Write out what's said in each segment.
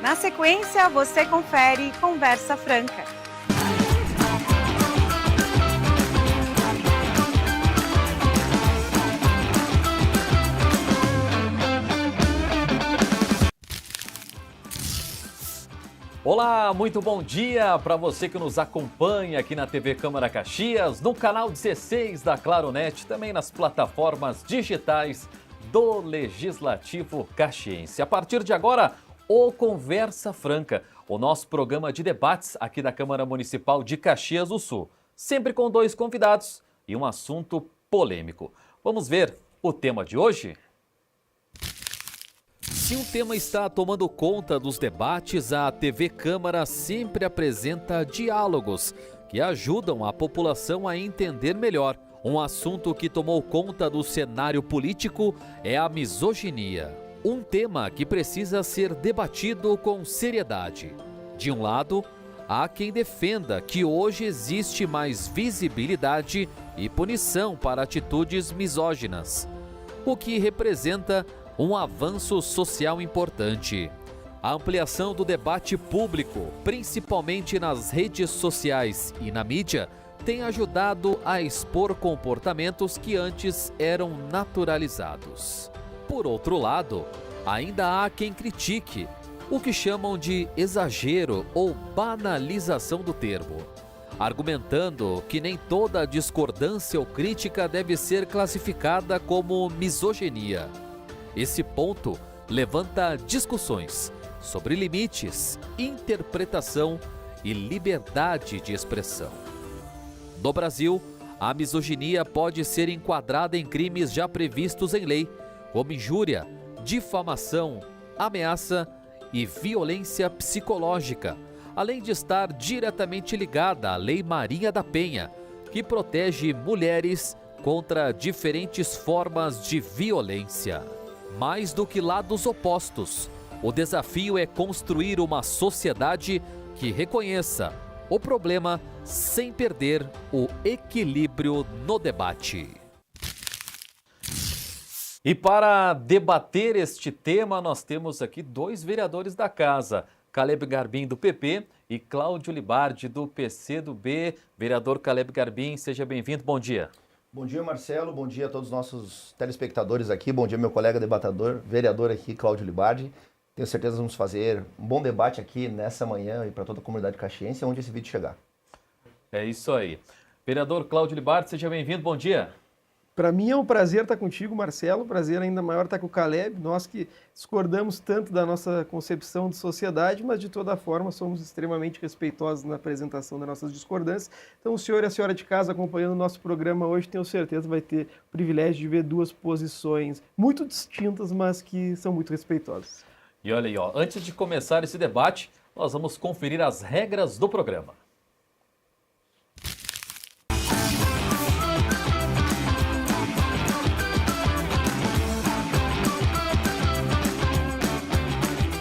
Na sequência, você confere Conversa Franca. Olá, muito bom dia para você que nos acompanha aqui na TV Câmara Caxias, no canal 16 da Claronet, também nas plataformas digitais do Legislativo Caxiense. A partir de agora, o Conversa Franca, o nosso programa de debates aqui da Câmara Municipal de Caxias do Sul, sempre com 2 convidados e um assunto polêmico. Vamos ver o tema de hoje? Se um tema está tomando conta dos debates, a TV Câmara sempre apresenta diálogos que ajudam a população a entender melhor. Um assunto que tomou conta do cenário político é a misoginia. Um tema que precisa ser debatido com seriedade. De um lado, há quem defenda que hoje existe mais visibilidade e punição para atitudes misóginas, o que representa um avanço social importante. A ampliação do debate público, principalmente nas redes sociais e na mídia, tem ajudado a expor comportamentos que antes eram naturalizados. Por outro lado, ainda há quem critique o que chamam de exagero ou banalização do termo, argumentando que nem toda discordância ou crítica deve ser classificada como misoginia. Esse ponto levanta discussões sobre limites, interpretação e liberdade de expressão. No Brasil, a misoginia pode ser enquadrada em crimes já previstos em lei, como injúria, difamação, ameaça e violência psicológica, além de estar diretamente ligada à Lei Maria da Penha, que protege mulheres contra diferentes formas de violência. Mais do que lados opostos, o desafio é construir uma sociedade que reconheça o problema sem perder o equilíbrio no debate. E para debater este tema, nós temos aqui 2 vereadores da casa, Caleb Garbim, do PP, e Cláudio Libardi, do PCdoB. Vereador Caleb Garbim, seja bem-vindo, bom dia. Bom dia, Marcelo, bom dia a todos os nossos telespectadores aqui, bom dia meu colega debatedor, vereador aqui, Cláudio Libardi. Tenho certeza que vamos fazer um bom debate aqui nessa manhã e para toda a comunidade caxiense, onde esse vídeo chegar. É isso aí. Vereador Cláudio Libardi, seja bem-vindo, bom dia. Para mim é um prazer estar contigo, Marcelo, prazer ainda maior estar com o Caleb, nós que discordamos tanto da nossa concepção de sociedade, mas de toda forma somos extremamente respeitosos na apresentação das nossas discordâncias. Então o senhor e a senhora de casa acompanhando o nosso programa hoje, tenho certeza vai ter o privilégio de ver 2 posições muito distintas, mas que são muito respeitosas. E olha aí, ó, antes de começar esse debate, nós vamos conferir as regras do programa.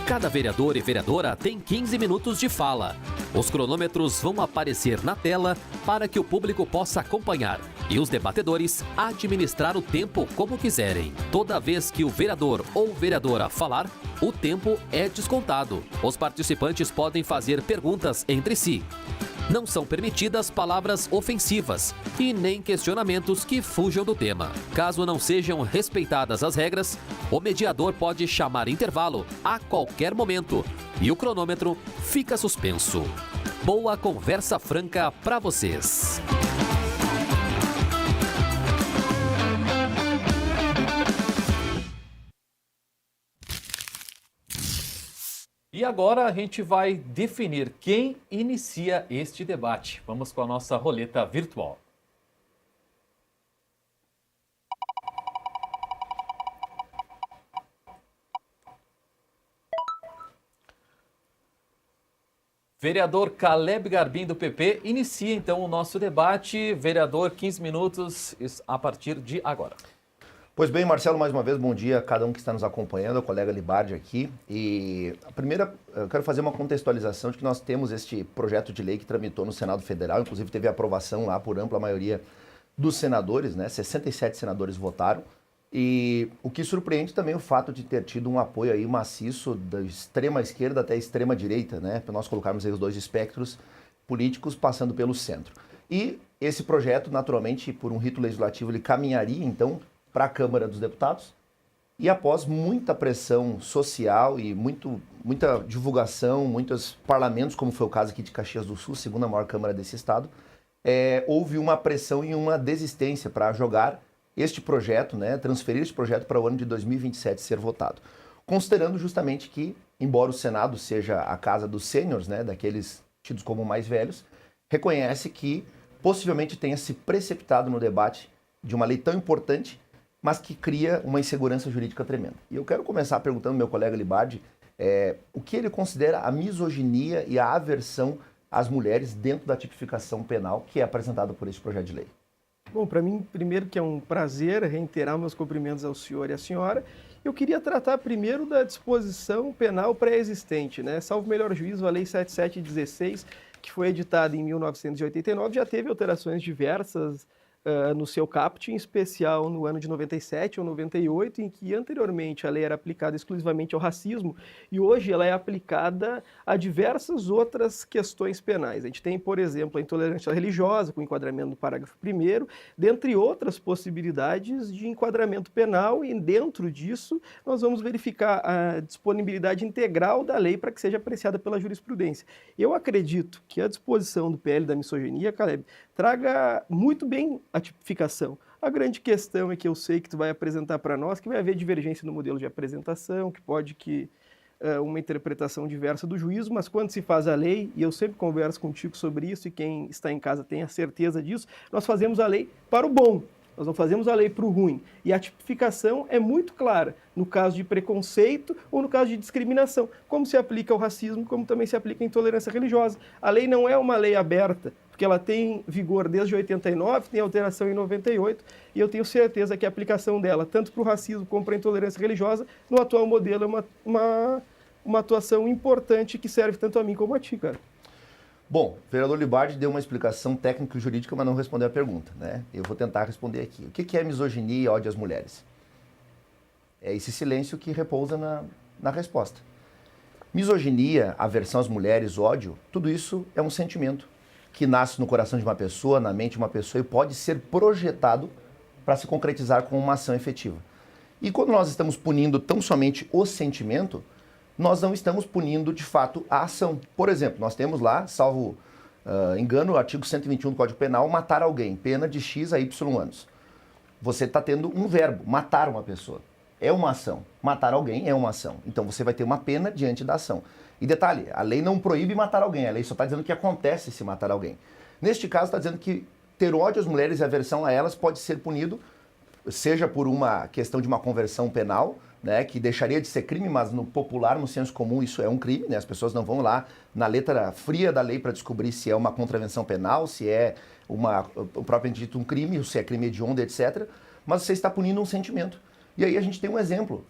Cada vereador e vereadora tem 15 minutos de fala. Os cronômetros vão aparecer na tela para que o público possa acompanhar e os debatedores administrar o tempo como quiserem. Toda vez que o vereador ou vereadora falar, o tempo é descontado. Os participantes podem fazer perguntas entre si. Não são permitidas palavras ofensivas e nem questionamentos que fujam do tema. Caso não sejam respeitadas as regras, o mediador pode chamar intervalo a qualquer momento e o cronômetro fica suspenso. Boa conversa franca para vocês. E agora a gente vai definir quem inicia este debate. Vamos com a nossa roleta virtual. Vereador Caleb Garbim, do PP, inicia então o nosso debate. Vereador, 15 minutos a partir de agora. Pois bem, Marcelo, mais uma vez, bom dia a cada um que está nos acompanhando, o colega Libardi aqui. E a primeira, eu quero fazer uma contextualização de que nós temos este projeto de lei que tramitou no Senado Federal, inclusive teve aprovação lá por ampla maioria dos senadores, né? 67 senadores votaram. E o que surpreende também é o fato de ter tido um apoio aí maciço da extrema esquerda até a extrema direita, né? Para nós colocarmos aí os dois espectros políticos passando pelo centro. E esse projeto, naturalmente, por um rito legislativo, ele caminharia então para a Câmara dos Deputados. E após muita pressão social e muita divulgação, muitos parlamentos, como foi o caso aqui de Caxias do Sul, segunda maior Câmara desse estado, houve uma pressão e uma desistência para jogar este projeto, né, transferir este projeto para o ano de 2027 ser votado. Considerando justamente que, embora o Senado seja a casa dos sêniors, né, daqueles tidos como mais velhos, reconhece que possivelmente tenha se precipitado no debate de uma lei tão importante, mas que cria uma insegurança jurídica tremenda. E eu quero começar perguntando ao meu colega Libardi o que ele considera a misoginia e a aversão às mulheres dentro da tipificação penal que é apresentada por este projeto de lei. Bom, para mim, primeiro que é um prazer reiterar meus cumprimentos ao senhor e à senhora. Eu queria tratar primeiro da disposição penal pré-existente, né? Salvo melhor juízo, a Lei 7716, que foi editada em 1989, já teve alterações diversas no seu caput, em especial no ano de 97 ou 98, em que anteriormente a lei era aplicada exclusivamente ao racismo e hoje ela é aplicada a diversas outras questões penais. A gente tem, por exemplo, a intolerância religiosa, com enquadramento no parágrafo 1º, dentre outras possibilidades de enquadramento penal, e dentro disso nós vamos verificar a disponibilidade integral da lei para que seja apreciada pela jurisprudência. Eu acredito que a disposição do PL da misoginia, Caleb, traga muito bem a tipificação. A grande questão é que eu sei que tu vai apresentar para nós que vai haver divergência no modelo de apresentação, que pode que uma interpretação diversa do juízo, mas quando se faz a lei, e eu sempre converso contigo sobre isso, e quem está em casa tem a certeza disso, nós fazemos a lei para o bom, nós não fazemos a lei para o ruim. E a tipificação é muito clara, no caso de preconceito ou no caso de discriminação, como se aplica ao racismo, como também se aplica à intolerância religiosa. A lei não é uma lei aberta, porque ela tem vigor desde 89, tem alteração em 98, e eu tenho certeza que a aplicação dela, tanto para o racismo como para a intolerância religiosa, no atual modelo é uma atuação importante que serve tanto a mim como a ti, cara. Bom, o vereador Libardi deu uma explicação técnica e jurídica, mas não respondeu a pergunta, né? Eu vou tentar responder aqui. O que é misoginia e ódio às mulheres? É esse silêncio que repousa na resposta. Misoginia, aversão às mulheres, ódio, tudo isso é um sentimento que nasce no coração de uma pessoa, na mente de uma pessoa e pode ser projetado para se concretizar com uma ação efetiva. E quando nós estamos punindo tão somente o sentimento, nós não estamos punindo de fato a ação. Por exemplo, nós temos lá, salvo engano, o artigo 121 do Código Penal, matar alguém, pena de X a Y anos. Você está tendo um verbo, matar uma pessoa. É uma ação. Matar alguém é uma ação. Então você vai ter uma pena diante da ação. E detalhe, a lei não proíbe matar alguém, a lei só está dizendo que acontece se matar alguém. Neste caso está dizendo que ter ódio às mulheres e aversão a elas pode ser punido, seja por uma questão de uma conversão penal, né, que deixaria de ser crime, mas no popular, no senso comum, isso é um crime, né? As pessoas não vão lá na letra fria da lei para descobrir se é uma contravenção penal, se é o próprio dito um crime, ou se é crime hediondo, etc. Mas você está punindo um sentimento. E aí a gente tem um exemplo.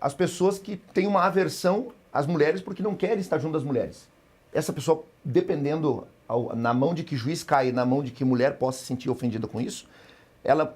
As pessoas que têm uma aversão às mulheres porque não querem estar junto das mulheres. Essa pessoa, dependendo na mão de que juiz cai, na mão de que mulher possa se sentir ofendida com isso,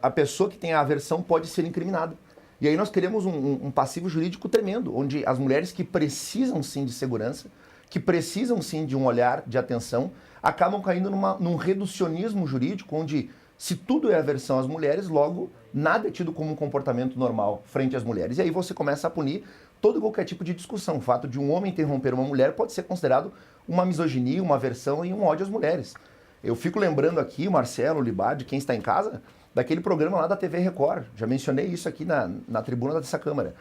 a pessoa que tem a aversão pode ser incriminada. E aí nós queremos um passivo jurídico tremendo, onde as mulheres que precisam sim de segurança, que precisam sim de um olhar de atenção, acabam caindo num reducionismo jurídico, onde se tudo é aversão às mulheres, logo nada é tido como um comportamento normal frente às mulheres. E aí você começa a punir todo e qualquer tipo de discussão. O fato de um homem interromper uma mulher pode ser considerado uma misoginia, uma aversão e um ódio às mulheres. Eu fico lembrando aqui, o Marcelo, o Libardi, quem está em casa, daquele programa lá da TV Record. Já mencionei isso aqui na tribuna dessa Câmara.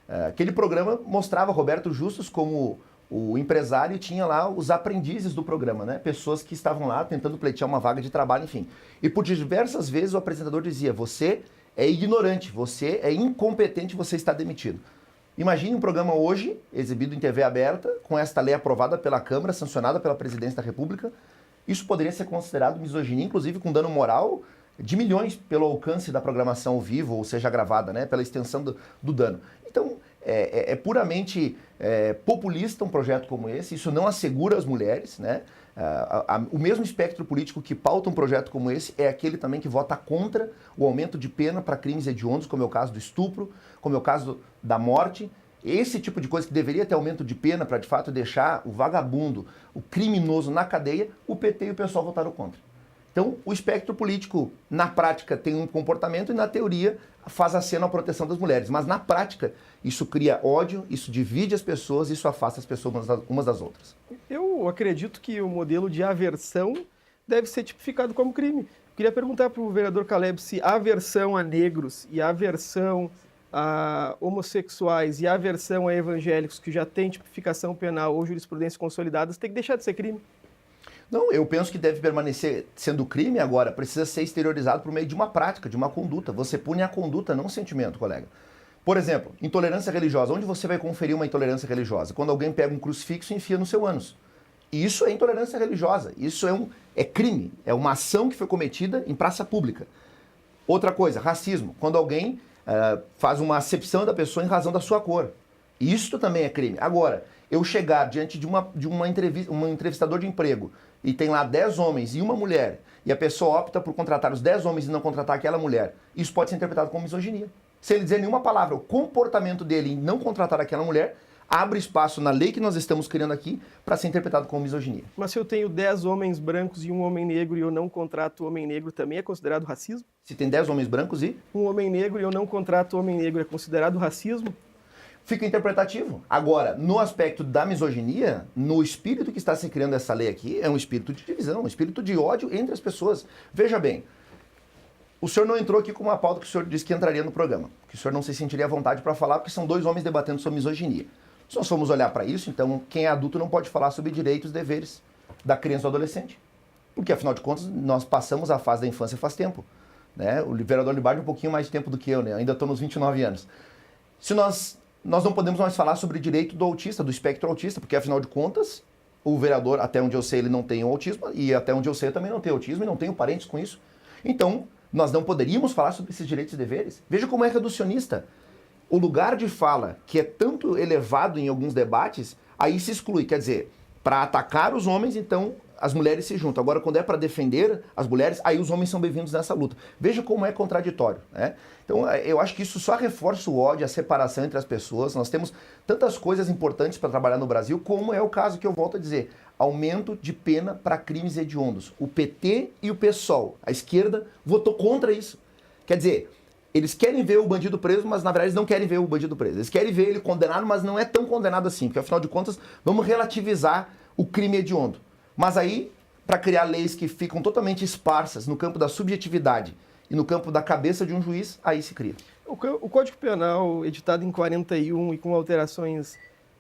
Aquele programa mostrava Roberto Justus como o empresário e tinha lá os aprendizes do programa, né? Pessoas que estavam lá tentando pleitear uma vaga de trabalho, enfim. E por diversas vezes o apresentador dizia: você é ignorante, você é incompetente, você está demitido. Imagine um programa hoje, exibido em TV aberta, com esta lei aprovada pela Câmara, sancionada pela Presidência da República. Isso poderia ser considerado misoginia, inclusive com dano moral de milhões pelo alcance da programação ao vivo, ou seja, gravada, né? Pela extensão do dano. Então, é puramente populista um projeto como esse, isso não assegura as mulheres, né? O mesmo espectro político que pauta um projeto como esse é aquele também que vota contra o aumento de pena para crimes hediondos, como é o caso do estupro, como é o caso da morte. Esse tipo de coisa que deveria ter aumento de pena para, de fato, deixar o vagabundo, o criminoso na cadeia, o PT e o PSOL votaram contra. Então, o espectro político, na prática, tem um comportamento e, na teoria, faz aceno à proteção das mulheres. Mas, na prática, isso cria ódio, isso divide as pessoas, isso afasta as pessoas umas das outras. Eu acredito que o modelo de aversão deve ser tipificado como crime. Queria perguntar para o vereador Caleb se a aversão a negros e a aversão a homossexuais e a aversão a evangélicos que já tem tipificação penal ou jurisprudência consolidadas tem que deixar de ser crime. Não, eu penso que deve permanecer sendo crime agora, precisa ser exteriorizado por meio de uma prática, de uma conduta. Você pune a conduta, não o sentimento, colega. Por exemplo, intolerância religiosa. Onde você vai conferir uma intolerância religiosa? Quando alguém pega um crucifixo e enfia no seu ânus. Isso é intolerância religiosa, isso é crime, é uma ação que foi cometida em praça pública. Outra coisa, racismo. Quando alguém faz uma acepção da pessoa em razão da sua cor. Isso também é crime. Agora, eu chegar diante de uma entrevista, um entrevistador de emprego e tem lá 10 homens e uma mulher, e a pessoa opta por contratar os 10 homens e não contratar aquela mulher, isso pode ser interpretado como misoginia. Sem ele dizer nenhuma palavra, o comportamento dele em não contratar aquela mulher abre espaço na lei que nós estamos criando aqui para ser interpretado como misoginia. Mas se eu tenho 10 homens brancos e um homem negro e eu não contrato o homem negro, também é considerado racismo? Se tem 10 homens brancos e Um homem negro e eu não contrato o homem negro, é considerado racismo? fica interpretativo. Agora, no aspecto da misoginia, no espírito que está se criando essa lei aqui, é um espírito de divisão, um espírito de ódio entre as pessoas. Veja bem, o senhor não entrou aqui com uma pauta que o senhor disse que entraria no programa, que o senhor não se sentiria à vontade para falar, porque são 2 homens debatendo sobre misoginia. Se nós formos olhar para isso, então quem é adulto não pode falar sobre direitos e deveres da criança ou adolescente. Porque, afinal de contas, nós passamos a fase da infância faz tempo. Né? O vereador Libardi um pouquinho mais de tempo do que eu, né? Ainda estou nos 29 anos. Se nós não podemos mais falar sobre direito do autista, do espectro autista, porque, afinal de contas, o vereador, até onde eu sei, ele não tem o autismo, e até onde eu sei, eu também não tenho autismo e não tenho parentes com isso. Então, nós não poderíamos falar sobre esses direitos e deveres? Veja como é reducionista. O lugar de fala, que é tanto elevado em alguns debates, aí se exclui. Quer dizer, para atacar os homens, então as mulheres se juntam. Agora, quando é para defender as mulheres, aí os homens são bem-vindos nessa luta. Veja como é contraditório. Né? Então, eu acho que isso só reforça o ódio, a separação entre as pessoas. Nós temos tantas coisas importantes para trabalhar no Brasil, como é o caso que eu volto a dizer. Aumento de pena para crimes hediondos. O PT e o PSOL, a esquerda, votou contra isso. Quer dizer, eles querem ver o bandido preso, mas na verdade eles não querem ver o bandido preso. Eles querem ver ele condenado, mas não é tão condenado assim, porque afinal de contas vamos relativizar o crime hediondo. Mas aí, para criar leis que ficam totalmente esparsas no campo da subjetividade e no campo da cabeça de um juiz, aí se cria. O Código Penal, editado em 41 e com alterações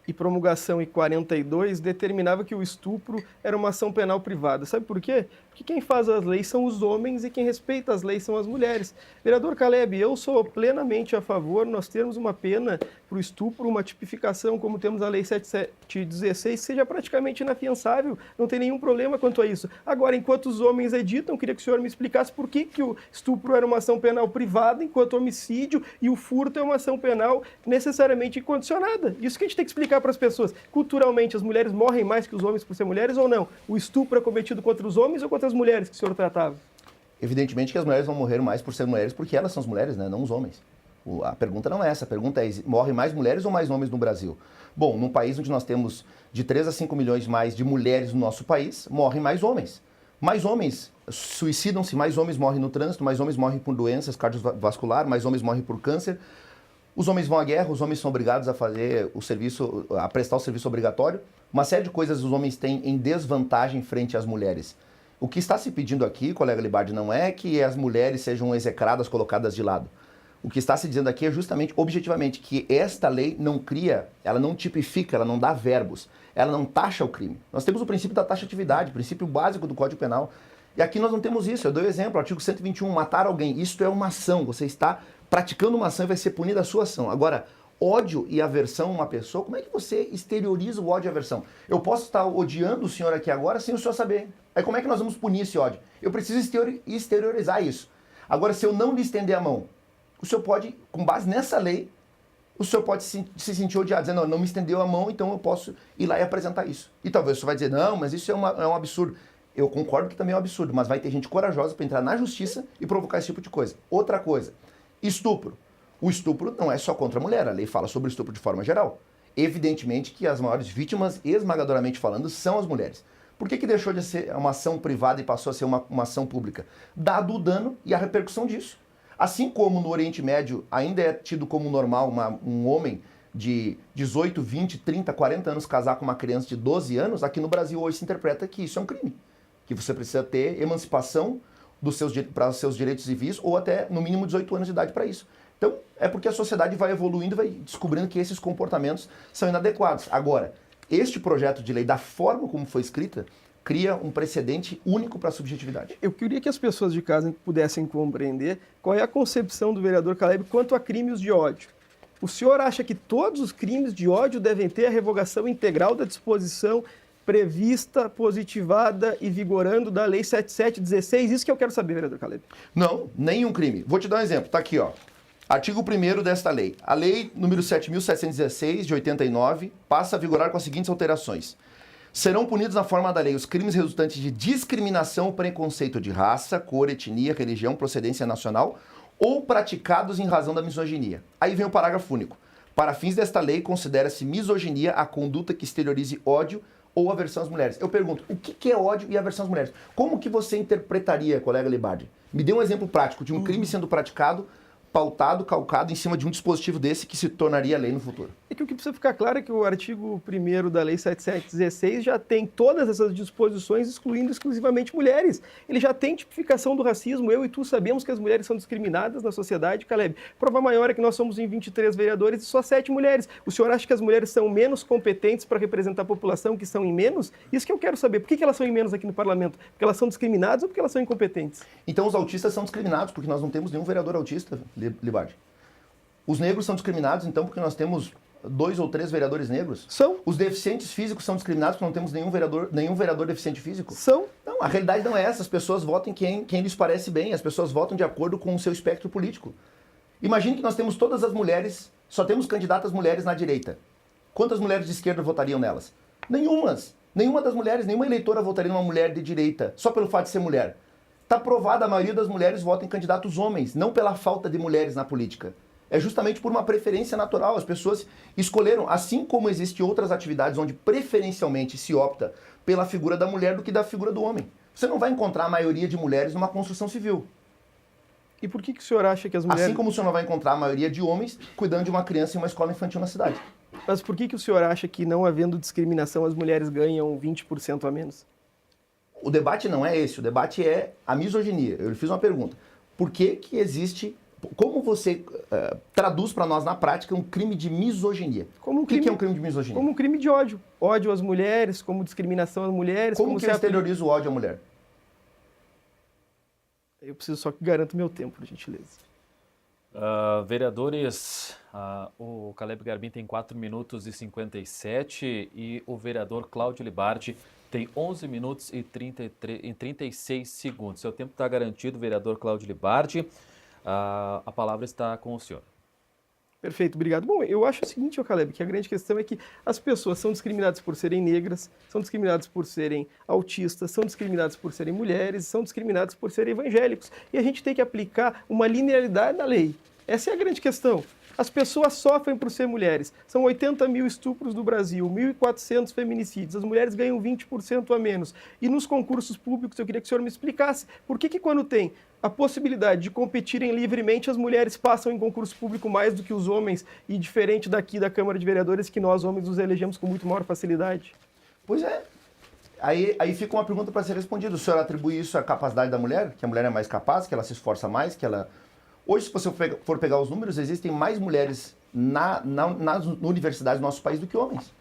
e promulgação em 42, determinava que o estupro era uma ação penal privada. Sabe por quê? Porque quem faz as leis são os homens e quem respeita as leis são as mulheres. Vereador Caleb, eu sou plenamente a favor nós termos uma pena para o estupro, uma tipificação como temos a Lei 7716, seja praticamente inafiançável, não tem nenhum problema quanto a isso. Agora, enquanto os homens editam, queria que o senhor me explicasse por que o estupro era uma ação penal privada, enquanto o homicídio e o furto é uma ação penal necessariamente incondicionada. Isso que a gente tem que explicar para as pessoas. Culturalmente, as mulheres morrem mais que os homens por ser mulheres ou não? O estupro é cometido contra os homens ou contra as mulheres que o senhor tratava? Evidentemente que as mulheres vão morrer mais por ser mulheres, porque elas são as mulheres, né? Não os homens. A pergunta não é essa, a pergunta é, morrem mais mulheres ou mais homens no Brasil? Bom, num país onde nós temos de 3 a 5 milhões mais de mulheres no nosso país, morrem mais homens. Mais homens suicidam-se, mais homens morrem no trânsito, mais homens morrem por doenças cardiovasculares, mais homens morrem por câncer. Os homens vão à guerra, os homens são obrigados a fazer o serviço, a prestar o serviço obrigatório. Uma série de coisas os homens têm em desvantagem frente às mulheres. O que está se pedindo aqui, colega Libardi, não é que as mulheres sejam execradas, colocadas de lado. O que está se dizendo aqui é justamente, objetivamente, que esta lei não cria, ela não tipifica, ela não dá verbos, ela não taxa o crime. Nós temos o princípio da taxatividade, o princípio básico do Código Penal. E aqui nós não temos isso. Eu dou um exemplo, artigo 121, matar alguém. Isto é uma ação, você está praticando uma ação e vai ser punida a sua ação. Agora, ódio e aversão a uma pessoa, como é que você exterioriza o ódio e a aversão? Eu posso estar odiando o senhor aqui agora sem o senhor saber. Aí como é que nós vamos punir esse ódio? Eu preciso exteriorizar isso. Agora, se eu não lhe estender a mão, o senhor pode, com base nessa lei, o senhor pode se sentir odiado, dizendo, não me estendeu a mão, então eu posso ir lá e apresentar isso. E talvez o senhor vai dizer, não, mas isso é um absurdo. Eu concordo que também é um absurdo, mas vai ter gente corajosa para entrar na justiça e provocar esse tipo de coisa. Outra coisa, estupro. O estupro não é só contra a mulher, a lei fala sobre o estupro de forma geral. Evidentemente que as maiores vítimas, esmagadoramente falando, são as mulheres. Por que deixou de ser uma ação privada e passou a ser uma ação pública? Dado o dano e a repercussão disso. Assim como no Oriente Médio ainda é tido como normal um homem de 18, 20, 30, 40 anos casar com uma criança de 12 anos, aqui no Brasil hoje se interpreta que isso é um crime. Que você precisa ter emancipação para os seus direitos civis ou até, no mínimo, 18 anos de idade para isso. Então, é porque a sociedade vai evoluindo, vai descobrindo que esses comportamentos são inadequados. Agora, este projeto de lei, da forma como foi escrita, cria um precedente único para a subjetividade. Eu queria que as pessoas de casa pudessem compreender qual é a concepção do vereador Caleb quanto a crimes de ódio. O senhor acha que todos os crimes de ódio devem ter a revogação integral da disposição prevista, positivada e vigorando da Lei 7716? Isso que eu quero saber, vereador Caleb. Não, nenhum crime. Vou te dar um exemplo. Está aqui, ó. Artigo 1º desta lei. A lei número 7.716, de 89, passa a vigorar com as seguintes alterações. Serão punidos na forma da lei os crimes resultantes de discriminação ou preconceito de raça, cor, etnia, religião, procedência nacional ou praticados em razão da misoginia. Aí vem o parágrafo único. Para fins desta lei, considera-se misoginia a conduta que exteriorize ódio ou aversão às mulheres. Eu pergunto, o que é ódio e aversão às mulheres? Como que você interpretaria, colega Libardi? Me dê um exemplo prático de um crime sendo praticado, pautado, calcado em cima de um dispositivo desse que se tornaria lei no futuro. É que o que precisa ficar claro é que o artigo 1º da Lei 7716 já tem todas essas disposições excluindo exclusivamente mulheres. Ele já tem tipificação do racismo. Eu e tu sabemos que as mulheres são discriminadas na sociedade, Caleb. Prova maior é que nós somos em 23 vereadores e só 7 mulheres. O senhor acha que as mulheres são menos competentes para representar a população, que são em menos? Isso que eu quero saber. Por que elas são em menos aqui no parlamento? Porque elas são discriminadas ou porque elas são incompetentes? Então os autistas são discriminados porque nós não temos nenhum vereador autista, Libardi. Os negros são discriminados, então, porque nós temos 2 ou 3 vereadores negros? São. Os deficientes físicos são discriminados porque não temos nenhum vereador deficiente físico? São. Não, a realidade não é essa. As pessoas votam quem lhes parece bem. As pessoas votam de acordo com o seu espectro político. Imagine que nós temos todas as mulheres, só temos candidatas mulheres na direita. Quantas mulheres de esquerda votariam nelas? Nenhumas. Nenhuma das mulheres, nenhuma eleitora votaria numa mulher de direita, só pelo fato de ser mulher. Está provado, a maioria das mulheres vota em candidatos homens, não pela falta de mulheres na política. É justamente por uma preferência natural. As pessoas escolheram, assim como existem outras atividades onde preferencialmente se opta pela figura da mulher do que da figura do homem. Você não vai encontrar a maioria de mulheres numa construção civil. E por que o senhor acha que as mulheres... Assim como o senhor não vai encontrar a maioria de homens cuidando de uma criança em uma escola infantil na cidade. Mas por que o senhor acha que, não havendo discriminação, as mulheres ganham 20% a menos? O debate não é esse, o debate é a misoginia. Eu lhe fiz uma pergunta. Por que existe... Como você traduz para nós na prática um crime de misoginia? O que é um crime de misoginia? Como um crime de ódio. Ódio às mulheres, como discriminação às mulheres. Como que eu exteriorizo o ódio à mulher? Eu preciso só que garanta o meu tempo, por gentileza. Vereadores, o Caleb Garbim tem 4 minutos e 57 e o vereador Cláudio Libardi tem 11 minutos e 36 segundos. Seu tempo está garantido, vereador Cláudio Libardi. A palavra está com o senhor. Perfeito, obrigado. Bom, eu acho o seguinte, Caleb, que a grande questão é que as pessoas são discriminadas por serem negras, são discriminadas por serem autistas, são discriminadas por serem mulheres, são discriminadas por serem evangélicos. E a gente tem que aplicar uma linearidade na lei. Essa é a grande questão. As pessoas sofrem por ser mulheres. São 80 mil estupros no Brasil, 1.400 feminicídios. As mulheres ganham 20% a menos. E nos concursos públicos, eu queria que o senhor me explicasse por que quando tem a possibilidade de competirem livremente, as mulheres passam em concurso público mais do que os homens, e diferente daqui da Câmara de Vereadores, que nós homens nos elegemos com muito maior facilidade? Pois é. Aí fica uma pergunta para ser respondida. O senhor atribui isso à capacidade da mulher? Que a mulher é mais capaz, que ela se esforça mais, que ela... Hoje, se você for pegar os números, existem mais mulheres nas universidades do nosso país do que homens.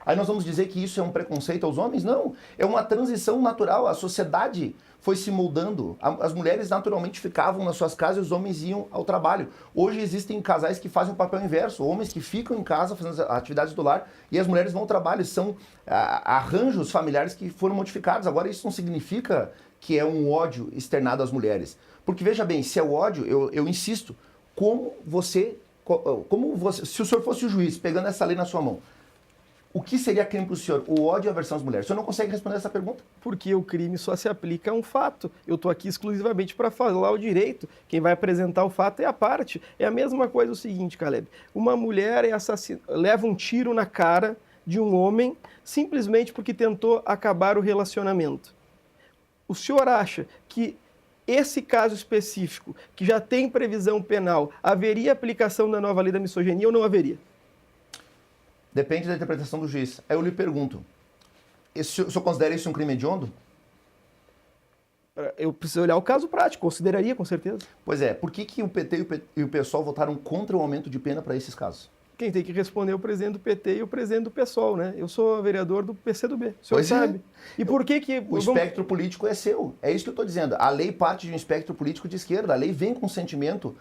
Aí nós vamos dizer que isso é um preconceito aos homens? Não, é uma transição natural. A sociedade foi se moldando. As mulheres naturalmente ficavam nas suas casas e os homens iam ao trabalho. Hoje existem casais que fazem o papel inverso, homens que ficam em casa fazendo as atividades do lar e as mulheres vão ao trabalho. São arranjos familiares que foram modificados. Agora, isso não significa que é um ódio externado às mulheres. Porque, veja bem, se é o ódio, eu insisto, como você como você, se o senhor fosse o juiz, pegando essa lei na sua mão, o que seria crime para o senhor? O ódio e a aversão às mulheres? O senhor não consegue responder essa pergunta? Porque o crime só se aplica a um fato. Eu estou aqui exclusivamente para falar o direito. Quem vai apresentar o fato é a parte. É a mesma coisa o seguinte, Caleb. Uma mulher leva um tiro na cara de um homem simplesmente porque tentou acabar o relacionamento. O senhor acha que esse caso específico, que já tem previsão penal, haveria aplicação da nova lei da misoginia ou não haveria? Depende da interpretação do juiz. Aí eu lhe pergunto, o senhor considera isso um crime hediondo? Eu preciso olhar o caso prático, consideraria, com certeza. Pois é, por que o PT e o PSOL votaram contra o aumento de pena para esses casos? Quem tem que responder é o presidente do PT e o presidente do PSOL, né? Eu sou vereador do PCdoB, o senhor Pois é. sabe. E por que O espectro político é seu. É isso que eu estou dizendo. A lei parte de um espectro político de esquerda. A lei vem com um sentimento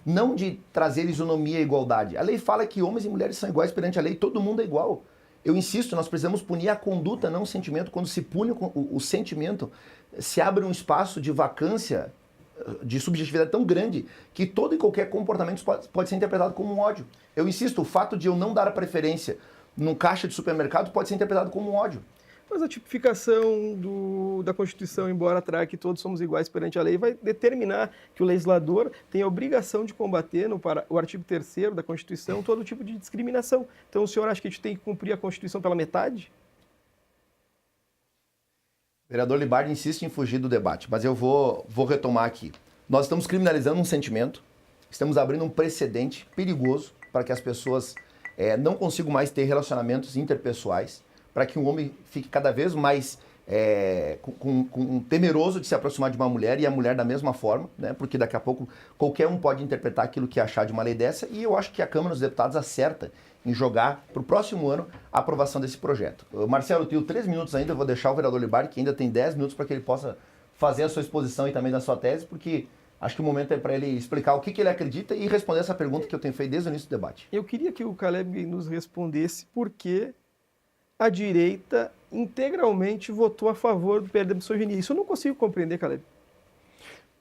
não de trazer isonomia e igualdade. A lei fala que homens e mulheres são iguais perante a lei, todo mundo é igual. Eu insisto, nós precisamos punir a conduta, não o sentimento. Quando se pune o sentimento, se abre um espaço de vacância, de subjetividade tão grande, que todo e qualquer comportamento pode ser interpretado como um ódio. Eu insisto, o fato de eu não dar a preferência num caixa de supermercado pode ser interpretado como um ódio. Mas a tipificação da Constituição, embora traga que todos somos iguais perante a lei, vai determinar que o legislador tem a obrigação de combater, o artigo 3º da Constituição, todo tipo de discriminação. Então o senhor acha que a gente tem que cumprir a Constituição pela metade? O vereador Libardi insiste em fugir do debate, mas eu vou retomar aqui. Nós estamos criminalizando um sentimento, estamos abrindo um precedente perigoso para que as pessoas não consigam mais ter relacionamentos interpessoais, para que um homem fique cada vez mais temeroso de se aproximar de uma mulher e a mulher da mesma forma, né? Porque daqui a pouco qualquer um pode interpretar aquilo que achar de uma lei dessa, e eu acho que a Câmara dos Deputados acerta em jogar para o próximo ano a aprovação desse projeto. Marcelo, eu tenho 3 minutos ainda, eu vou deixar o vereador Libardi, que ainda tem 10 minutos para que ele possa fazer a sua exposição e também da sua tese, porque acho que o momento é para ele explicar o que ele acredita e responder essa pergunta que eu tenho feito desde o início do debate. Eu queria que o Caleb nos respondesse por que a direita integralmente votou a favor do PL da misoginia. Isso eu não consigo compreender, Caleb.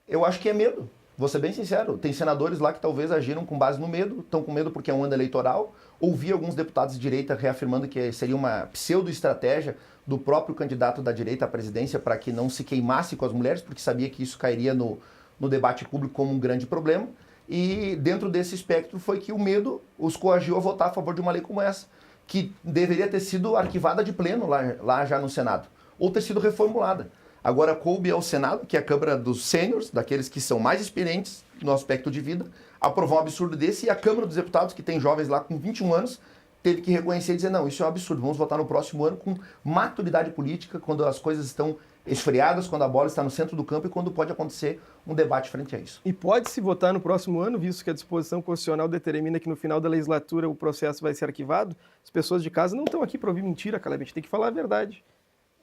Eu acho que é medo. Vou ser bem sincero. Tem senadores lá que talvez agiram com base no medo, estão com medo porque é um ano eleitoral. Ouvi alguns deputados de direita reafirmando que seria uma pseudo-estratégia do próprio candidato da direita à presidência para que não se queimasse com as mulheres, porque sabia que isso cairia no debate público como um grande problema. E dentro desse espectro foi que o medo os coagiu a votar a favor de uma lei como essa, que deveria ter sido arquivada de pleno lá já no Senado, ou ter sido reformulada. Agora coube ao Senado, que é a Câmara dos sêniors, daqueles que são mais experientes no aspecto de vida, aprovar um absurdo desse, e a Câmara dos Deputados, que tem jovens lá com 21 anos, teve que reconhecer e dizer, não, isso é um absurdo, vamos votar no próximo ano com maturidade política, quando as coisas estão esfriadas, quando a bola está no centro do campo e quando pode acontecer um debate frente a isso. E pode-se votar no próximo ano, visto que a disposição constitucional determina que no final da legislatura o processo vai ser arquivado? As pessoas de casa não estão aqui para ouvir mentira, Caleb, a gente tem que falar a verdade.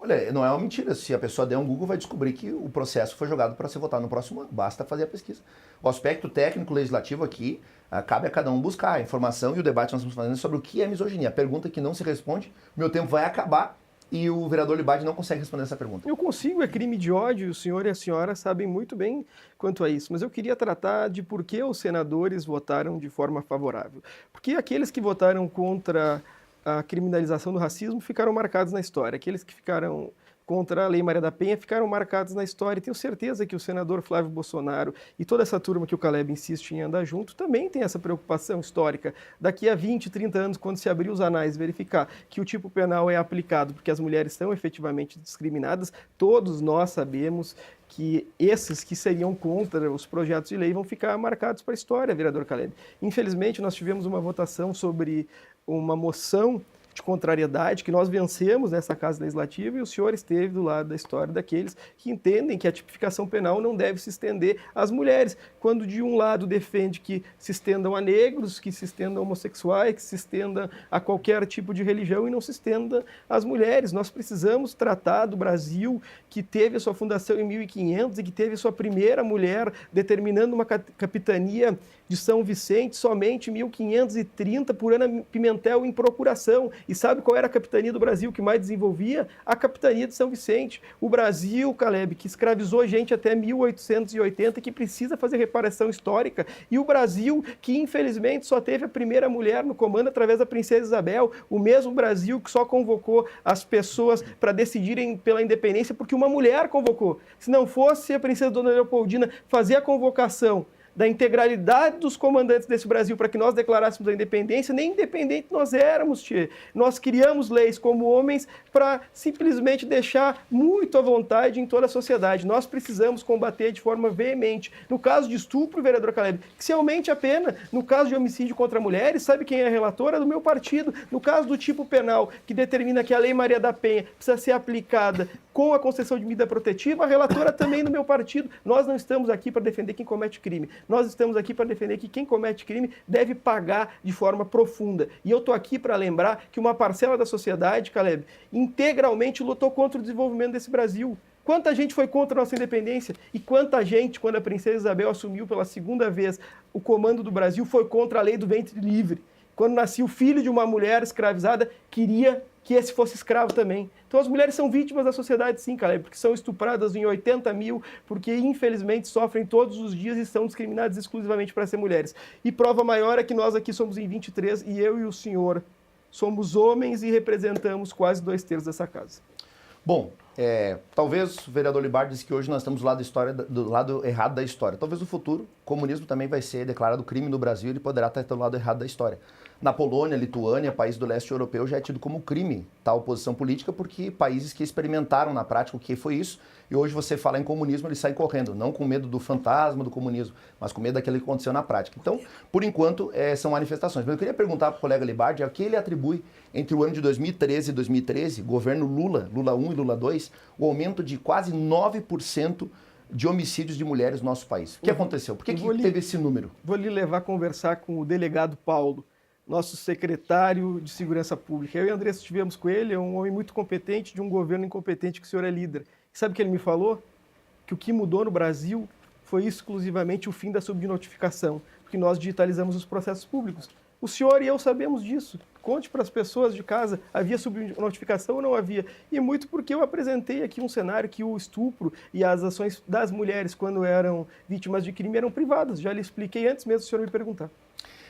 Olha, não é uma mentira. Se a pessoa der um Google, vai descobrir que o processo foi jogado para ser votado no próximo ano. Basta fazer a pesquisa. O aspecto técnico legislativo aqui, cabe a cada um buscar a informação, e o debate que nós estamos fazendo sobre o que é misoginia. A pergunta que não se responde, meu tempo vai acabar e o vereador Libardi não consegue responder essa pergunta. Eu consigo, é crime de ódio, o senhor e a senhora sabem muito bem quanto a isso, mas eu queria tratar de por que os senadores votaram de forma favorável. Porque aqueles que votaram contra a criminalização do racismo ficaram marcados na história. Aqueles que ficaram contra a Lei Maria da Penha ficaram marcados na história. E tenho certeza que o senador Flávio Bolsonaro e toda essa turma que o Caleb insiste em andar junto também tem essa preocupação histórica. Daqui a 20, 30 anos, quando se abrir os anais e verificar que o tipo penal é aplicado porque as mulheres são efetivamente discriminadas, todos nós sabemos que esses que seriam contra os projetos de lei vão ficar marcados para a história, vereador Caleb. Infelizmente, nós tivemos uma votação sobre uma moção de contrariedade que nós vencemos nessa Casa Legislativa, e o senhor esteve do lado da história daqueles que entendem que a tipificação penal não deve se estender às mulheres, quando de um lado defende que se estendam a negros, que se estendam a homossexuais, que se estenda a qualquer tipo de religião e não se estenda às mulheres. Nós precisamos tratar do Brasil, que teve a sua fundação em 1500 e que teve a sua primeira mulher determinando uma capitania de São Vicente, somente 1.530 por Ana Pimentel em procuração. E sabe qual era a capitania do Brasil que mais desenvolvia? A capitania de São Vicente. O Brasil, Caleb, que escravizou gente até 1880, que precisa fazer reparação histórica. E o Brasil, que infelizmente só teve a primeira mulher no comando através da princesa Isabel. O mesmo Brasil que só convocou as pessoas para decidirem pela independência porque uma mulher convocou. Se não fosse a princesa Dona Leopoldina fazer a convocação da integralidade dos comandantes desse Brasil para que nós declarássemos a independência, nem independente nós éramos, tchê. Nós criamos leis como homens para simplesmente deixar muito à vontade em toda a sociedade. Nós precisamos combater de forma veemente. No caso de estupro, vereador Caleb, que se aumente a pena. No caso de homicídio contra mulheres, sabe quem é a relatora? Do meu partido. No caso do tipo penal, que determina que a Lei Maria da Penha precisa ser aplicada com a concessão de medida protetiva, a relatora também do meu partido. Nós não estamos aqui para defender quem comete crime. Nós estamos aqui para defender que quem comete crime deve pagar de forma profunda. E eu estou aqui para lembrar que uma parcela da sociedade, Caleb, integralmente lutou contra o desenvolvimento desse Brasil. Quanta gente foi contra a nossa independência e quanta gente, quando a princesa Isabel assumiu pela segunda vez o comando do Brasil, foi contra a lei do ventre livre. Quando nascia o filho de uma mulher escravizada, queria que esse fosse escravo também. Então as mulheres são vítimas da sociedade, sim, Caleb, porque são estupradas em 80 mil, porque infelizmente sofrem todos os dias e são discriminadas exclusivamente para ser mulheres. E prova maior é que nós aqui somos em 23 e eu e o senhor somos homens e representamos quase 2/3 dessa casa. Bom, talvez o vereador Libardi disse que hoje nós estamos do lado errado da história. Talvez no futuro o comunismo também vai ser declarado crime no Brasil e ele poderá estar do lado errado da história. Na Polônia, Lituânia, país do leste europeu, já é tido como crime tal oposição política porque países que experimentaram na prática o que foi isso e hoje você fala em comunismo, eles saem correndo, não com medo do fantasma do comunismo, mas com medo daquilo que aconteceu na prática. Então, por enquanto, são manifestações. Mas eu queria perguntar para o colega Libardi a que ele atribui entre o ano de 2013 e 2013, governo Lula 1 e Lula 2, o aumento de quase 9% de homicídios de mulheres no nosso país. O que aconteceu? Por que teve esse número? Vou lhe levar a conversar com o delegado Paulo, nosso secretário de Segurança Pública. Eu e a Andressa estivemos com ele, é um homem muito competente, de um governo incompetente que o senhor é líder. E sabe o que ele me falou? Que o que mudou no Brasil foi exclusivamente o fim da subnotificação, porque nós digitalizamos os processos públicos. O senhor e eu sabemos disso. Conte para as pessoas de casa, havia subnotificação ou não havia? E muito porque eu apresentei aqui um cenário que o estupro e as ações das mulheres, quando eram vítimas de crime, eram privadas. Já lhe expliquei antes mesmo do senhor me perguntar.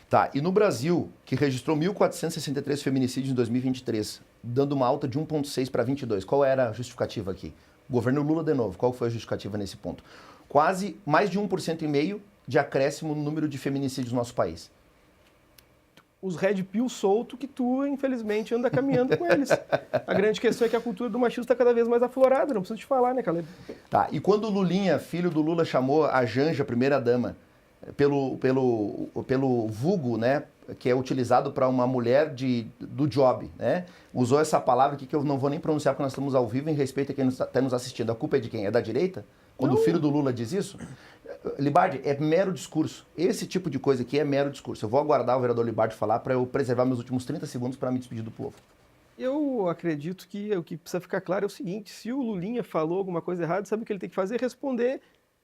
Tá, e no Brasil, que registrou 1.463 feminicídios em 2023, dando uma alta de 1,6 para 22, qual era a justificativa aqui? Governo Lula de novo, qual foi a justificativa nesse ponto? Quase mais de 1,5% de acréscimo no número de feminicídios no nosso país. Os red pill solto que tu, infelizmente, anda caminhando com eles. A grande questão é que a cultura do machismo está cada vez mais aflorada, não preciso te falar, né, Caleb? Tá, e quando o Lulinha, filho do Lula, chamou a Janja, primeira-dama, pelo vulgo, né, que é utilizado para uma mulher do job, né? Usou essa palavra aqui que eu não vou nem pronunciar porque nós estamos ao vivo em respeito a quem está nos assistindo. A culpa é de quem? É da direita? Quando o filho do Lula diz isso? Libardi, é mero discurso. Esse tipo de coisa aqui é mero discurso. Eu vou aguardar o vereador Libardi falar para eu preservar meus últimos 30 segundos para me despedir do povo. Eu acredito que o que precisa ficar claro é o seguinte, se o Lulinha falou alguma coisa errada, sabe o que ele tem que fazer? Responder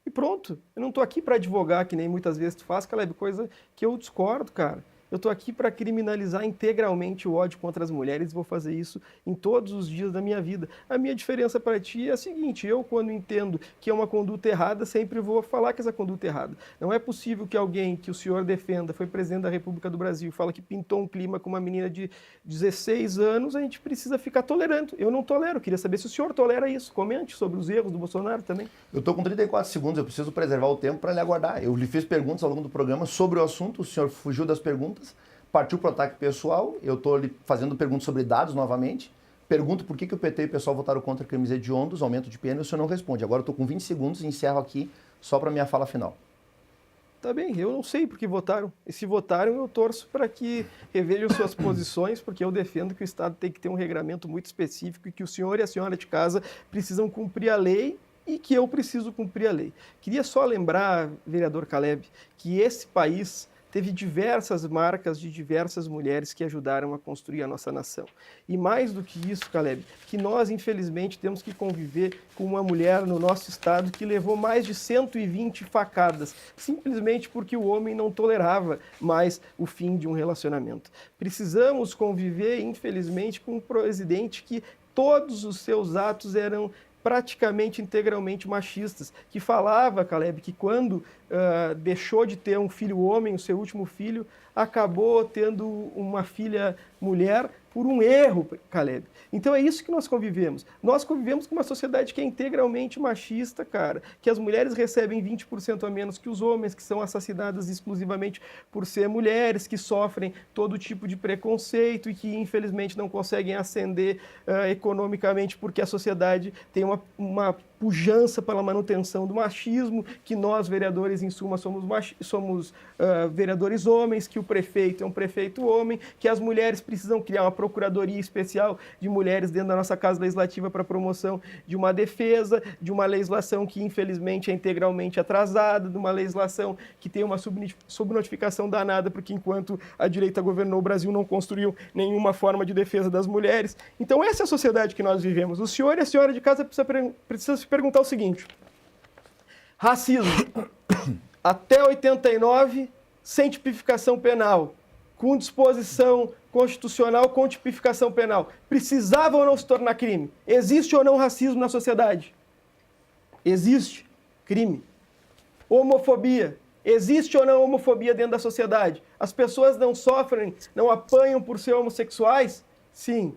e pronto. Eu não estou aqui para advogar, que nem muitas vezes tu faz, Caleb, coisa que eu discordo, cara. Eu estou aqui para criminalizar integralmente o ódio contra as mulheres e vou fazer isso em todos os dias da minha vida. A minha diferença para ti é a seguinte, eu quando entendo que é uma conduta errada, sempre vou falar que essa conduta é errada. Não é possível que alguém que o senhor defenda, foi presidente da República do Brasil, fala que pintou um clima com uma menina de 16 anos, a gente precisa ficar tolerando. Eu não tolero, queria saber se o senhor tolera isso. Comente sobre os erros do Bolsonaro também. Eu estou com 34 segundos, eu preciso preservar o tempo para lhe aguardar. Eu lhe fiz perguntas ao longo do programa sobre o assunto, o senhor fugiu das perguntas. Partiu para o ataque pessoal, eu estou lhe fazendo perguntas sobre dados novamente, pergunto por que o PT e o pessoal votaram contra crimes hediondos, aumento de pena, e o senhor não responde. Agora eu estou com 20 segundos e encerro aqui só para a minha fala final. Tá bem, eu não sei porque votaram. E se votaram, eu torço para que revelem suas posições, porque eu defendo que o Estado tem que ter um regramento muito específico e que o senhor e a senhora de casa precisam cumprir a lei e que eu preciso cumprir a lei. Queria só lembrar, vereador Caleb, que esse país teve diversas marcas de diversas mulheres que ajudaram a construir a nossa nação. E mais do que isso, Caleb, que nós, infelizmente, temos que conviver com uma mulher no nosso estado que levou mais de 120 facadas, simplesmente porque o homem não tolerava mais o fim de um relacionamento. Precisamos conviver, infelizmente, com um presidente que todos os seus atos eram praticamente integralmente machistas, que falava, Caleb, que quando deixou de ter um filho homem, o seu último filho, acabou tendo uma filha mulher por um erro, Caleb. Então é isso que nós convivemos. Nós convivemos com uma sociedade que é integralmente machista, cara, que as mulheres recebem 20% a menos que os homens, que são assassinadas exclusivamente por ser mulheres, que sofrem todo tipo de preconceito e que infelizmente não conseguem ascender economicamente porque a sociedade tem uma pujança pela manutenção do machismo, que nós, vereadores, em suma, somos vereadores homens, que o prefeito é um prefeito homem, que as mulheres precisam criar uma procuradoria especial de mulheres dentro da nossa Casa Legislativa para promoção de uma defesa, de uma legislação que, infelizmente, é integralmente atrasada, de uma legislação que tem uma subnotificação danada, porque enquanto a direita governou o Brasil, não construiu nenhuma forma de defesa das mulheres. Então, essa é a sociedade que nós vivemos. O senhor e a senhora de casa precisa se perguntar o seguinte: racismo, até 89, sem tipificação penal, com disposição constitucional com tipificação penal, precisava ou não se tornar crime? Existe ou não racismo na sociedade? Existe crime. Homofobia, existe ou não homofobia dentro da sociedade? As pessoas não sofrem, não apanham por ser homossexuais? Sim.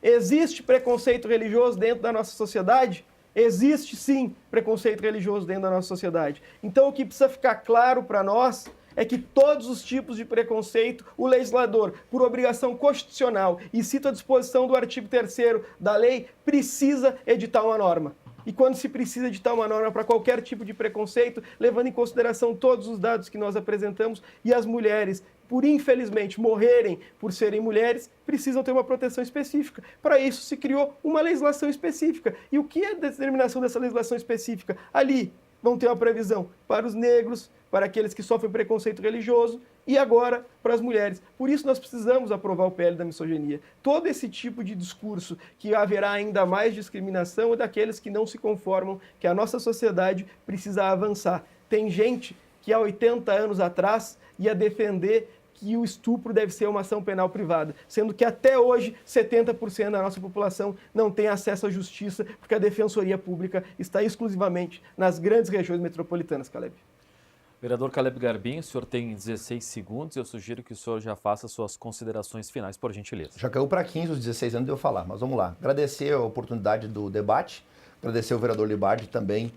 Existe preconceito religioso dentro da nossa sociedade? Existe sim preconceito religioso dentro da nossa sociedade. Então o que precisa ficar claro para nós é que todos os tipos de preconceito, o legislador, por obrigação constitucional, e cito a disposição do artigo 3º da lei, precisa editar uma norma. E quando se precisa editar uma norma para qualquer tipo de preconceito, levando em consideração todos os dados que nós apresentamos, e as mulheres, por infelizmente morrerem por serem mulheres, precisam ter uma proteção específica. Para isso se criou uma legislação específica. E o que é a determinação dessa legislação específica? Ali vão ter uma previsão para os negros, para aqueles que sofrem preconceito religioso e agora para as mulheres. Por isso nós precisamos aprovar o PL da misoginia. Todo esse tipo de discurso que haverá ainda mais discriminação é daqueles que não se conformam que a nossa sociedade precisa avançar. Tem gente que há 80 anos atrás ia defender que o estupro deve ser uma ação penal privada, sendo que até hoje 70% da nossa população não tem acesso à justiça porque a Defensoria Pública está exclusivamente nas grandes regiões metropolitanas, Caleb. Vereador Caleb Garbim, o senhor tem 16 segundos, eu sugiro que o senhor já faça suas considerações finais, por gentileza. Já caiu para 15 os 16 anos de eu falar, mas vamos lá. Agradecer a oportunidade do debate, agradecer ao vereador Libardi também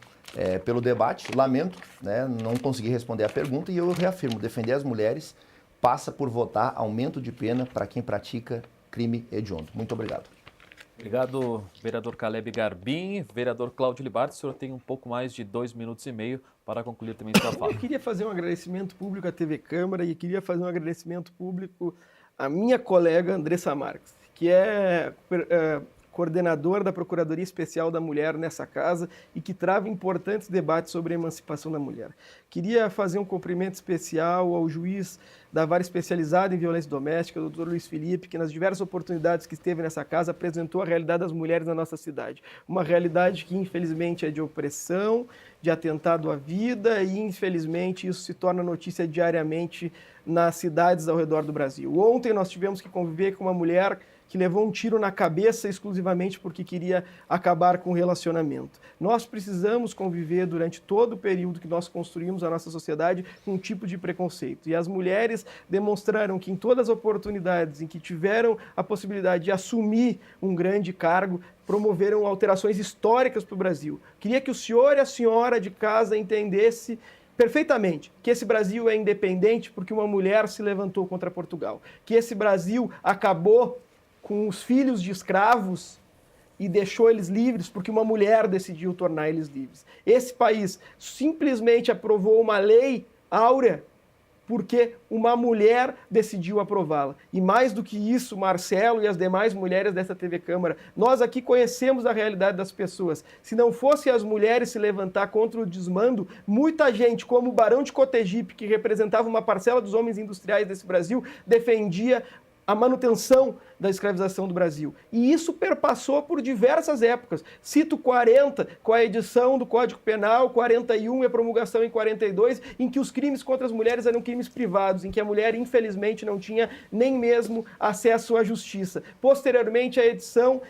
pelo debate. Lamento, né, não consegui responder a pergunta e eu reafirmo, defender as mulheres passa por votar aumento de pena para quem pratica crime hediondo. Muito obrigado. Obrigado, vereador Caleb Garbim. Vereador Cláudio Libardi, o senhor tem um pouco mais de 2 minutos e meio para concluir também sua fala. Eu queria fazer um agradecimento público à TV Câmara e queria fazer um agradecimento público à minha colega Andressa Marques, que é coordenadora da Procuradoria Especial da Mulher nessa casa e que trava importantes debates sobre a emancipação da mulher. Queria fazer um cumprimento especial ao juiz da Vara Especializada em Violência Doméstica, o Dr. Luiz Felipe, que nas diversas oportunidades que esteve nessa casa apresentou a realidade das mulheres na nossa cidade. Uma realidade que infelizmente é de opressão, de atentado à vida e infelizmente isso se torna notícia diariamente nas cidades ao redor do Brasil. Ontem nós tivemos que conviver com uma mulher que levou um tiro na cabeça exclusivamente porque queria acabar com o relacionamento. Nós precisamos conviver durante todo o período que nós construímos a nossa sociedade com um tipo de preconceito. E as mulheres demonstraram que em todas as oportunidades em que tiveram a possibilidade de assumir um grande cargo, promoveram alterações históricas para o Brasil. Queria que o senhor e a senhora de casa entendesse perfeitamente que esse Brasil é independente porque uma mulher se levantou contra Portugal. Que esse Brasil acabou com os filhos de escravos e deixou eles livres porque uma mulher decidiu tornar eles livres. Esse país simplesmente aprovou uma lei áurea porque uma mulher decidiu aprová-la. E mais do que isso, Marcelo e as demais mulheres dessa TV Câmara, nós aqui conhecemos a realidade das pessoas. Se não fossem as mulheres se levantar contra o desmando, muita gente, como o Barão de Cotegipe, que representava uma parcela dos homens industriais desse Brasil, defendia a manutenção da escravização do Brasil. E isso perpassou por diversas épocas. Cito 40, com a edição do Código Penal, 41 e a promulgação em 42, em que os crimes contra as mulheres eram crimes privados, em que a mulher, infelizmente, não tinha nem mesmo acesso à justiça. Posteriormente, a edição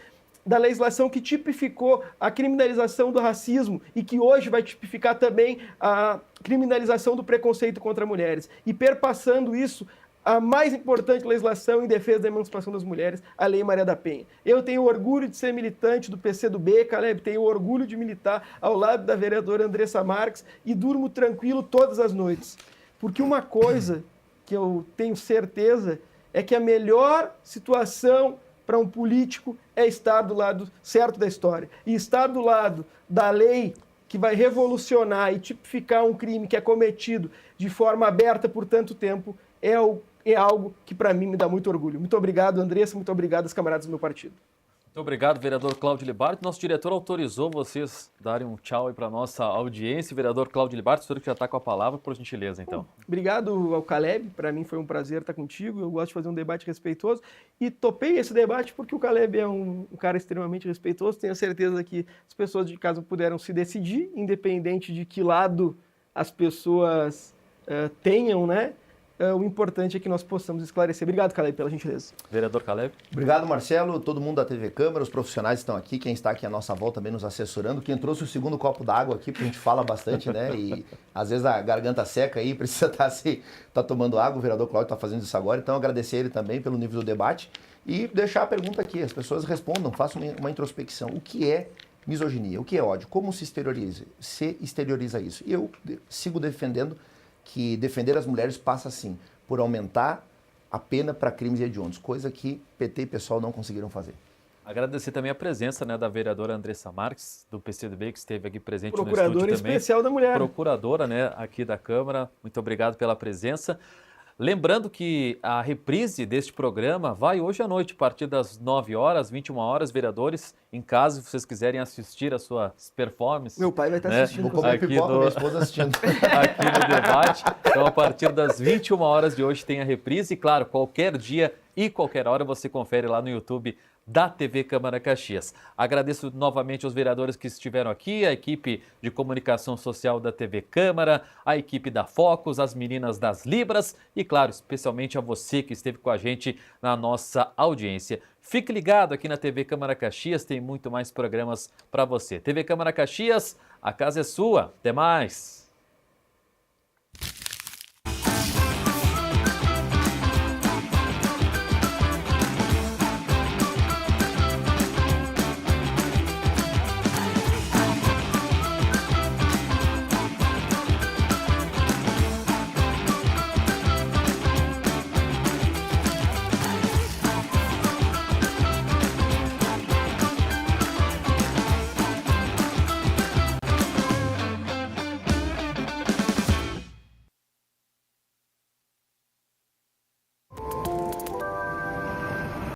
da legislação que tipificou a criminalização do racismo e que hoje vai tipificar também a criminalização do preconceito contra mulheres. E perpassando isso, a mais importante legislação em defesa da emancipação das mulheres, a Lei Maria da Penha. Eu tenho orgulho de ser militante do PCdoB, Caleb, tenho orgulho de militar ao lado da vereadora Andressa Marques e durmo tranquilo todas as noites. Porque uma coisa que eu tenho certeza é que a melhor situação para um político é estar do lado certo da história. E estar do lado da lei que vai revolucionar e tipificar um crime que é cometido de forma aberta por tanto tempo é algo que para mim me dá muito orgulho. Muito obrigado, Andressa, muito obrigado aos camaradas do meu partido. Muito obrigado, vereador Cláudio Libardi. Nosso diretor autorizou vocês darem um tchau aí para a nossa audiência. Vereador Cláudio Libardi, o senhor que já está com a palavra, por gentileza, então. Obrigado ao Caleb, para mim foi um prazer estar contigo, eu gosto de fazer um debate respeitoso e topei esse debate porque o Caleb é um cara extremamente respeitoso, tenho certeza que as pessoas de casa puderam se decidir, independente de que lado as pessoas tenham, né? O importante é que nós possamos esclarecer. Obrigado, Caleb, pela gentileza. Vereador Caleb. Obrigado, Marcelo, todo mundo da TV Câmara, os profissionais estão aqui, quem está aqui à nossa volta também nos assessorando, quem trouxe o segundo copo d'água aqui, porque a gente fala bastante, né? E às vezes a garganta seca aí, precisa estar tomando água, o vereador Cláudio está fazendo isso agora, então agradecer ele também pelo nível do debate e deixar a pergunta aqui, as pessoas respondam, façam uma introspecção. O que é misoginia? O que é ódio? Como se exterioriza isso? E eu sigo defendendo que defender as mulheres passa, sim, por aumentar a pena para crimes hediondos, coisa que PT e PSOL não conseguiram fazer. Agradecer também a presença, né, da vereadora Andressa Marques, do PCdoB, que esteve aqui presente no estúdio Procuradora também. especial da mulher. Procuradora, né, aqui da Câmara. Muito obrigado pela presença. Lembrando que a reprise deste programa vai hoje à noite, a partir das 9 horas, 21 horas, vereadores, em caso vocês quiserem assistir as suas performances. Meu pai vai estar né? assistindo. Vou comer pipoca, minha esposa assistindo. Aqui no debate. Então, a partir das 21 horas de hoje tem a reprise. E, claro, qualquer dia e qualquer hora você confere lá no YouTube da TV Câmara Caxias. Agradeço novamente aos vereadores que estiveram aqui, a equipe de comunicação social da TV Câmara, a equipe da Focus, as meninas das Libras e, claro, especialmente a você que esteve com a gente na nossa audiência. Fique ligado aqui na TV Câmara Caxias, tem muito mais programas para você. TV Câmara Caxias, a casa é sua. Até mais!